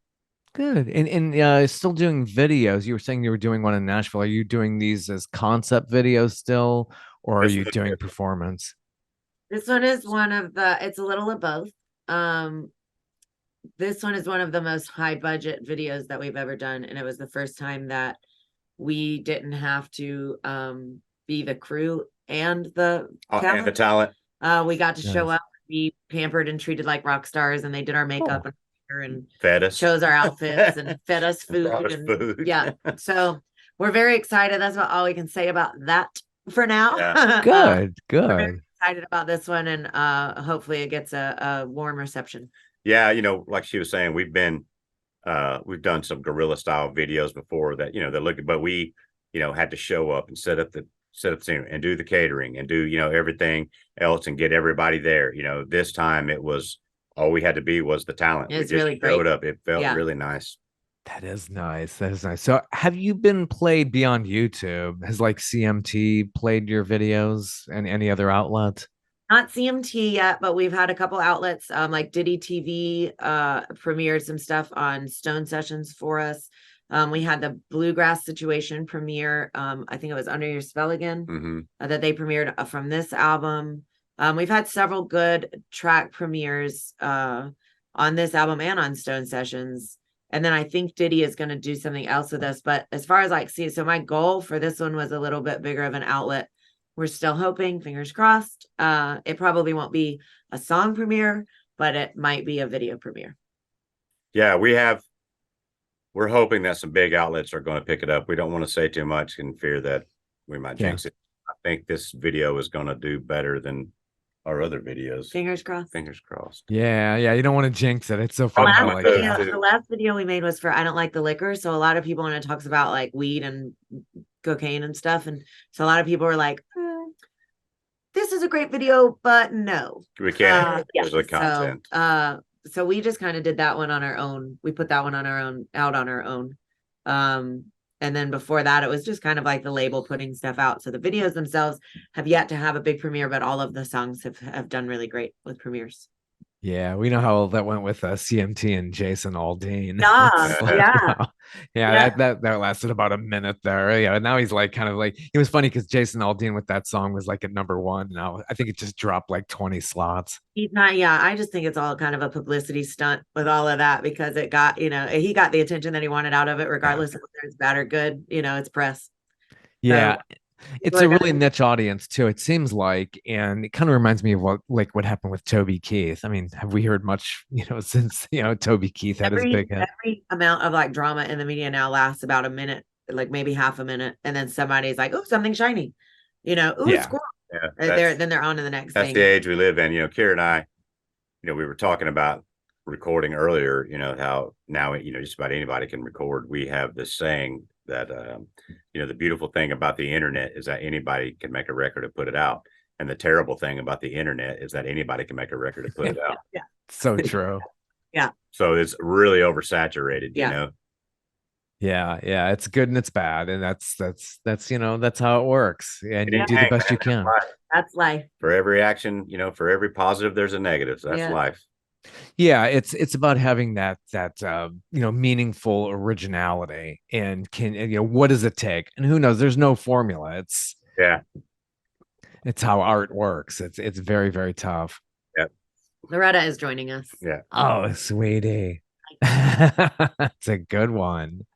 Good. And still doing videos. You were saying you were doing one in Nashville. Are you doing these as concept videos still, or are you doing performance? This one is it's a little of both. This one is one of the most high budget videos that we've ever done. And it was the first time that we didn't have to be the crew and the talent. And the talent. We got to show up, be pampered and treated like rock stars, and they did our makeup and fed us, chose our outfits and fed us food. So we're very excited. That's about all we can say about that for now. Good. We're very excited about this one, and hopefully it gets a warm reception. Like she was saying, we've done some guerrilla style videos before that, but we had to show up and set up the scene and do the catering and do, everything else and get everybody there. This time it was all we had to be was the talent. It's we just really showed great. up. It felt really nice. That is nice. That is nice. So have you been played beyond YouTube? Has like CMT played your videos and any other outlet? Not CMT yet, but we've had a couple outlets, like Diddy TV premiered some stuff on Stone Sessions for us. We had the Bluegrass Situation premiere. I think it was Under Your Spell Again, that they premiered from this album. We've had several good track premieres on this album and on Stone Sessions. And then I think Diddy is going to do something else with us. But as far as like, so my goal for this one was a little bit bigger of an outlet. We're still hoping, fingers crossed. It probably won't be a song premiere, but it might be a video premiere. Yeah, we're hoping that some big outlets are going to pick it up. We don't want to say too much in fear that we might jinx it. I think this video is going to do better than our other videos. Fingers crossed. Fingers crossed. Yeah, you don't want to jinx it. It's so fun. The last video we made was for I Don't Like the Liquor. So a lot of people, when it talks about like weed and cocaine and stuff, and so a lot of people were like, this is a great video, but no. We can't use the content. So we just kind of did that one on our own. We put that one on our own, out on our own. And then before that, it was just kind of like the label putting stuff out. So the videos themselves have yet to have a big premiere, but all of the songs have done really great with premieres. Yeah, we know how that went with CMT and Jason Aldean. That lasted about a minute there. Yeah, and now he's like kind of like, it was funny because Jason Aldean with that song was like at #1. Now I think it just dropped like 20 slots. He's not, I just think it's all kind of a publicity stunt with all of that because it got, he got the attention that he wanted out of it, regardless of whether it's bad or good. It's press. Yeah. So, it's a really niche audience too, it seems like, and it kind of reminds me of what happened with Toby Keith. I mean, have we heard much, since Toby Keith had his big hit? Every amount of like drama in the media now lasts about a minute, like maybe half a minute, and then somebody's like, "Oh, something shiny," squirrel. Yeah, then they're on to the next thing. That's the age we live in. Kira and I, we were talking about recording earlier. How now just about anybody can record. We have this saying that the beautiful thing about the internet is that anybody can make a record and put it out, and the terrible thing about the internet is that anybody can make a record and put it out. Yeah, so true. Yeah, so it's really oversaturated. Yeah, it's good and it's bad, and that's how it works, and you do the best you can. That's life. For every action, for every positive there's a negative. So that's life. Yeah, it's about having that meaningful originality, and what does it take? And who knows? There's no formula. It's how art works. It's very, very tough. Yeah. Loretta is joining us. Yeah. Oh, sweetie. It's a good one.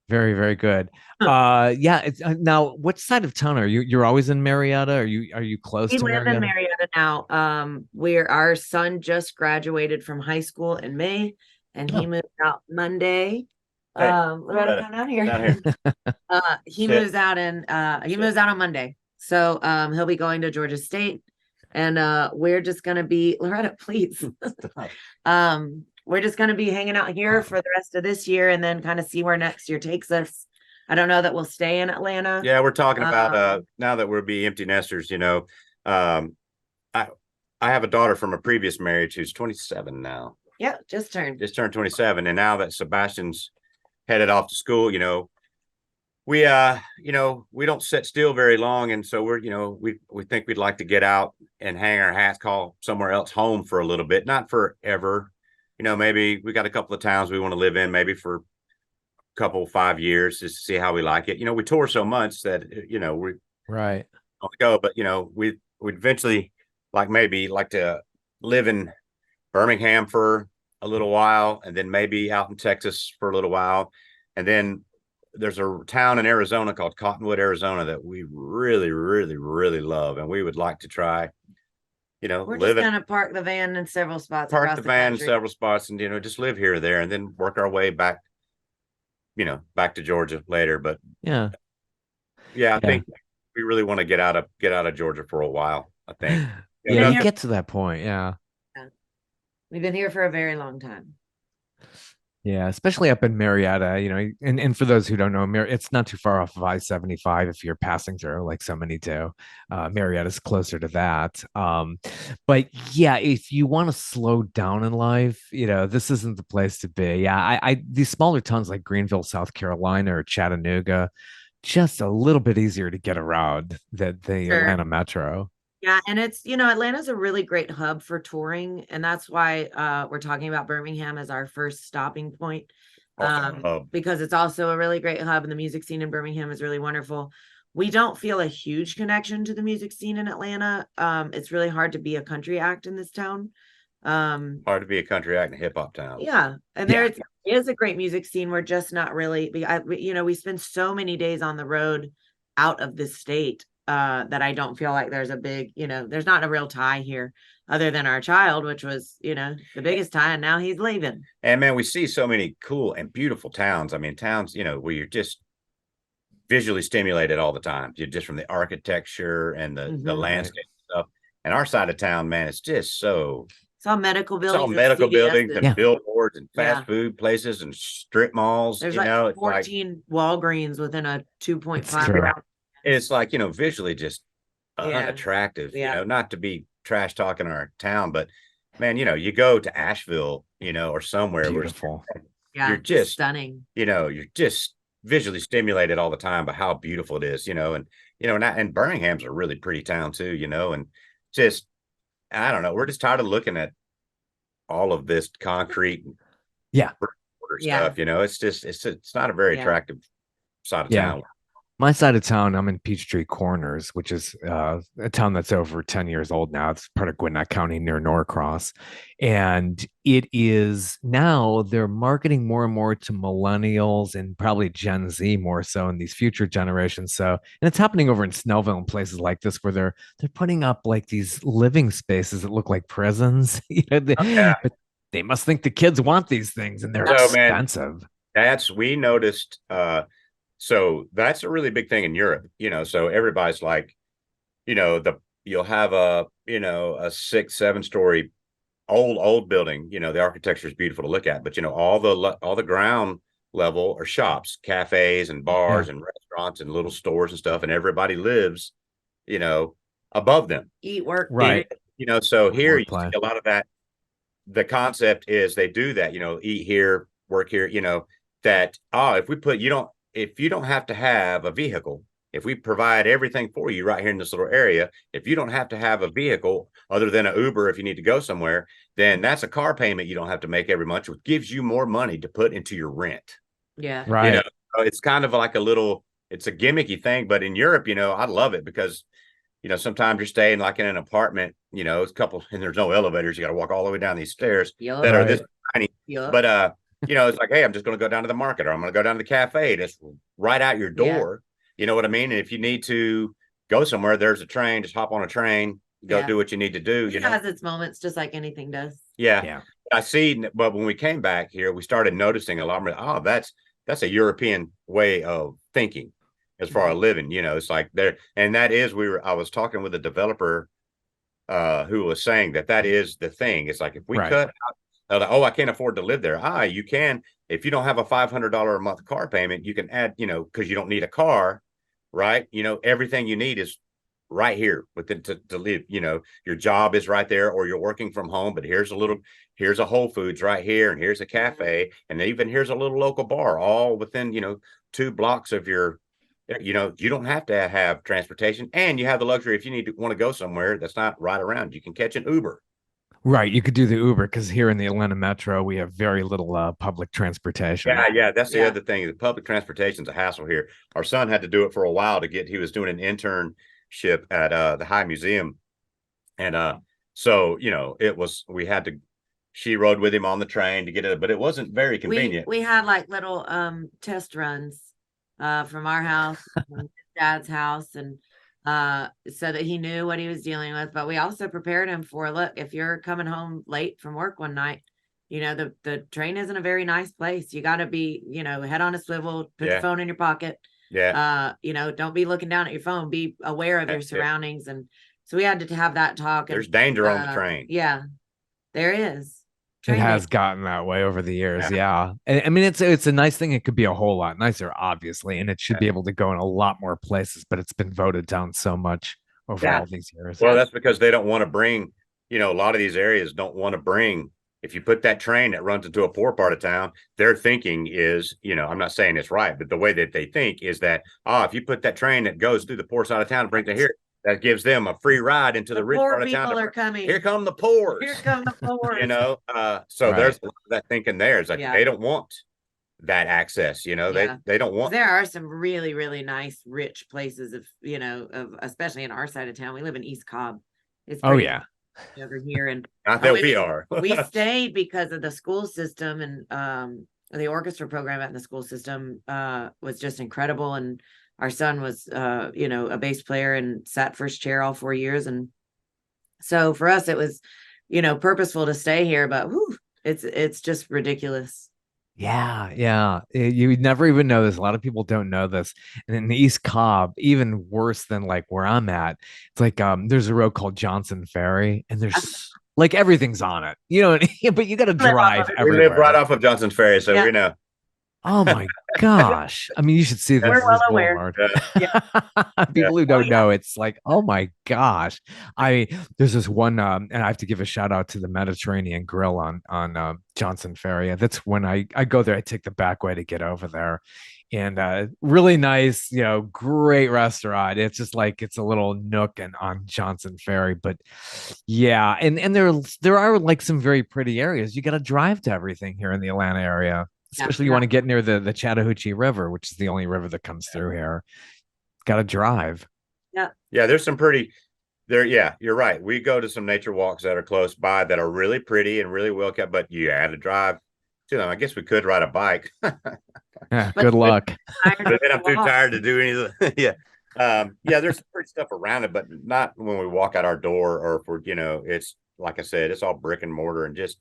Very, very good. It's now, what side of town are you? You're always in Marietta? Are you close to Marietta? We live in Marietta now. Our son just graduated from high school in May, and he moved out Monday. Loretta, come down here. He moves out on Monday. So he'll be going to Georgia State, and we're just gonna be Loretta, please. We're just going to be hanging out here for the rest of this year and then kind of see where next year takes us. I don't know that we'll stay in Atlanta. Yeah, we're talking about now that we'll be empty nesters, I have a daughter from a previous marriage who's 27 now. Yeah, just turned 27. And now that Sebastian's headed off to school, we don't sit still very long. And so we think we'd like to get out and hang our hats, call somewhere else home for a little bit, not forever. Maybe we got a couple of towns we want to live in, maybe for a couple, 5 years, just to see how we like it. We tour so much that, we right don't go, but, we'd eventually like to live in Birmingham for a little while, and then maybe out in Texas for a little while. And then there's a town in Arizona called Cottonwood, Arizona that we really, really, really love. And we would like to try, we're just going to park the van in several spots. Park the van in several spots and, just live here or there and then work our way back, back to Georgia later. But I think we really want to get out of Georgia for a while, I think. You get to that point. Yeah. We've been here for a very long time. Yeah, especially up in Marietta, and for those who don't know, it's not too far off of I-75 if you're passing through, like so many do. Marietta's closer to that. But yeah, if you want to slow down in life, this isn't the place to be. Yeah, I these smaller towns like Greenville, South Carolina, or Chattanooga, just a little bit easier to get around than the Sure. Atlanta metro. Yeah, and it's, Atlanta's a really great hub for touring, and that's why we're talking about Birmingham as our first stopping point. Because it's also a really great hub and the music scene in Birmingham is really wonderful. We don't feel a huge connection to the music scene in Atlanta. It's really hard to be a country act in this town. Hard to be a country act in a hip hop town. Yeah, and Yeah. there is a great music scene. We're just not really, we spend so many days on the road out of this state that I don't feel like there's a big, there's not a real tie here other than our child, which was, the biggest tie, and now he's leaving. And man, we see so many cool and beautiful towns. I mean, towns, where you're just visually stimulated all the time. You're just from the architecture and the landscape stuff. And our side of town, man, it's just so It's all medical it's all buildings. medical buildings and Yeah. billboards and fast food places and strip malls. There's it's like like 14 Walgreens within a 2.5 true. mile. it's like visually just unattractive. Yeah. Not to be trash talking our town, but man, you go to Asheville, or somewhere Beautiful. where Yeah, you're just stunning. you're just visually stimulated all the time by how beautiful it is, and Birmingham's a really pretty town too, and just I don't know, we're just tired of looking at all of this concrete Yeah. stuff, it's not a very attractive side of Yeah. town. My side of town, I'm in Peachtree Corners, which is a town that's over 10 years old now. It's part of Gwinnett County near Norcross. And it is now they're marketing more and more to millennials and probably Gen Z more so in these future generations. So, and it's happening over in Snellville and places like this where they're putting up like these living spaces that look like prisons. But they must think the kids want these things and they're expensive. Man, we noticed so that's a really big thing in Europe, so everybody's like, you'll have a 6-7 story old building, the architecture is beautiful to look at, but all the ground level are shops, cafes and bars and restaurants and little stores and stuff, and everybody lives, above them. Eat, work, right. So here you see a lot of that. The concept is they do that, eat here, work here, that if you don't have to have a vehicle, if we provide everything for you right here in this little area, if you don't have to have a vehicle other than an Uber, if you need to go somewhere, then that's a car payment you don't have to make every month, which gives you more money to put into your rent. Yeah. Right. It's kind of like it's a gimmicky thing, but in Europe, I love it because, sometimes you're staying like in an apartment, it's a couple, and there's no elevators. You got to walk all the way down these stairs that are this tiny, but, it's like, hey, I'm just going to go down to the market or I'm going to go down to the cafe. That's right out your door. You know what I mean? And if you need to go somewhere, there's a train, just hop on a train, go do what you need to do. It has its moments just like anything does. Yeah. I see. But when we came back here, we started noticing a lot more. Oh, that's a European way of thinking as far as living, it's like there. And that is, I was talking with a developer who was saying that is the thing. It's like, if we cut out, I can't afford to live there. You can, if you don't have a $500 a month car payment, you can add, because you don't need a car, right? Everything you need is right here within to live. Your job is right there, or you're working from home. But here's a Whole Foods right here, and here's a cafe, and even here's a little local bar, all within 2 blocks of your. You don't have to have transportation, and you have the luxury if you want to go somewhere that's not right around. You can catch an Uber. Right. You could do the Uber because here in the Atlanta metro, we have very little public transportation. Yeah. That's the other thing. The public transportation is a hassle here. Our son had to do it for a while he was doing an internship at the High Museum. And so, she rode with him on the train to get it, but it wasn't very convenient. We had like little test runs from our house, from his dad's house, and so that he knew what he was dealing with. But we also prepared him for, look, if you're coming home late from work one night, the train isn't a very nice place. You got to be, head on a swivel, put your phone in your pocket. Don't be looking down at your phone, be aware of your surroundings. And so we had to have that talk. There's danger on the train. Yeah, there is. It train has days. gotten that way over the years, Yeah. yeah. And I mean, it's a nice thing. It could be a whole lot nicer, obviously, and it should be able to go in a lot more places. But it's been voted down so much over Yeah. all these years. Well, that's because they don't want to bring, a lot of these areas don't want to bring. If you put that train that runs into a poor part of town, their thinking is, I'm not saying it's right, but the way that they think is that, if you put that train that goes through the poor side of town and brings it here, that gives them a free ride into the rich poor part of town. people are coming. Here come the poors. Here come the poors. So Right. there's that thinking there. It's like they don't want that access, they don't want. There are some really, really nice, rich places of especially in our side of town. We live in East Cobb. It's Oh yeah. over here, and Not that we are. we stayed because of the school system, and the orchestra program at the school system was just incredible. And our son was a bass player and sat first chair all 4 years, and so for us it was purposeful to stay here. But it's just ridiculous. Yeah. You never even know this. A lot of people don't know this. And in the East Cobb, even worse than like where I'm at, it's like there's a road called Johnson Ferry, and there's like everything's on it. But you got to drive everywhere. We live right off of Johnson Ferry, so we know. Oh my gosh. I mean, you should see this. We're well aware. People who don't know, it's like, oh my gosh. There's this one, and I have to give a shout out to the Mediterranean Grill on Johnson Ferry. That's when I go there, I take the back way to get over there. And really nice, great restaurant. It's just like it's a little nook and on Johnson Ferry. But yeah, and there are like some very pretty areas. You got to drive to everything here in the Atlanta area. Especially you want to get near the Chattahoochee River, which is the only river that comes through here. Got to drive. Yeah. There's some pretty there. Yeah, you're right. We go to some nature walks that are close by that are really pretty and really well kept, but you had to drive to them. I guess we could ride a bike. Yeah, good luck. But then I'm too tired to do anything. There's some pretty stuff around it, but not when we walk out our door or if we're, it's like I said, it's all brick and mortar and just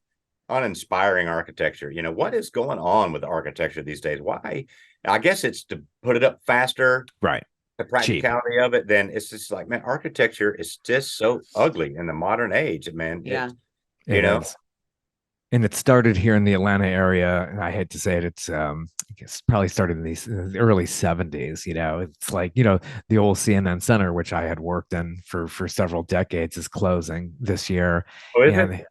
uninspiring architecture. What is going on with the architecture these days? Why? I guess it's to put it up faster, right? The practicality of it. Then it's just like, man, architecture is just so ugly in the modern age, man. Yeah, it is. And it started here in the Atlanta area, and I hate to say it, it's I guess probably started in the early 70s. It's like the old CNN Center, which I had worked in for several decades, is closing this year. Oh, is it?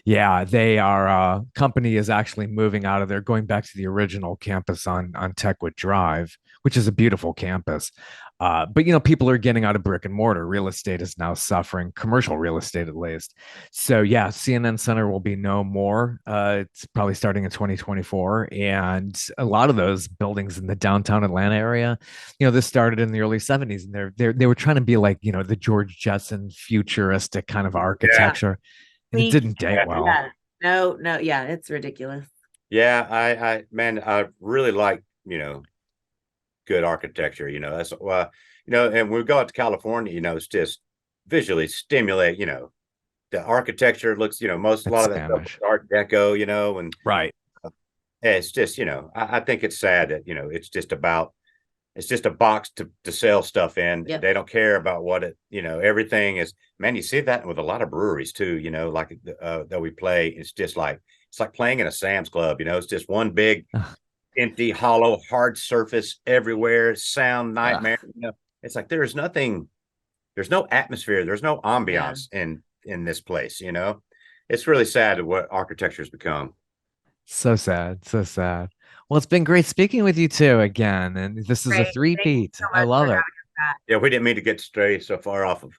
Yeah, they are. Company is actually moving out of there, going back to the original campus on Techwood Drive, which is a beautiful campus. But people are getting out of brick and mortar. Real estate is now suffering, commercial real estate at least. So yeah, CNN Center will be no more. It's probably starting in 2024, and a lot of those buildings in the downtown Atlanta area, this started in the early 70s, and they were trying to be like the George Jetson futuristic kind of architecture. Yeah. And it didn't date well. No, yeah, it's ridiculous. Yeah, I really like, good architecture, that's and when we go out to California, it's just visually stimulate, the architecture looks, a lot of that stuff Art Deco, and right. It's just, I think it's sad that, it's just a box to sell stuff in. Yep. They don't care about what it, everything is, man, you see that with a lot of breweries too, like that we play. It's like playing in a Sam's Club, it's just one big empty, hollow, hard surface everywhere, sound nightmare. It's like there's no atmosphere, there's no ambiance in this place, It's really sad what architecture has become. So sad. Well, it's been great speaking with you too again, and this is a three-peat. I love it. Yeah, we didn't mean to get stray so far off of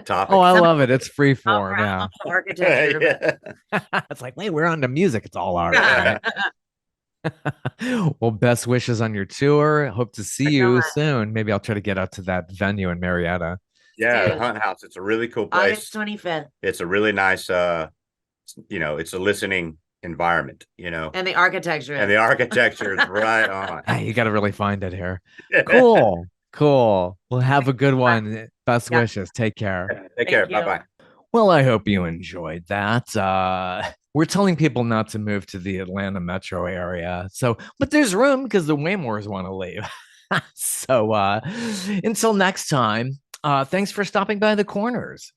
topic. Oh, I love it. It's free form. Yeah. Architecture. It's like, wait, we're on to music. It's all art. Right? Well, best wishes on your tour. Hope to see you soon. Maybe I'll try to get out to that venue in Marietta. Yeah, the Hunt House. It's a really cool place. August 25th. It's a really nice it's a listening environment, and the architecture is right on. You got to really find it here. Cool. Well, have a good one. Best wishes. Take care. Take care. Bye-bye. Well, I hope you enjoyed that. We're telling people not to move to the Atlanta metro area. But there's room because the Waymores want to leave. So until next time, thanks for stopping by the Corners.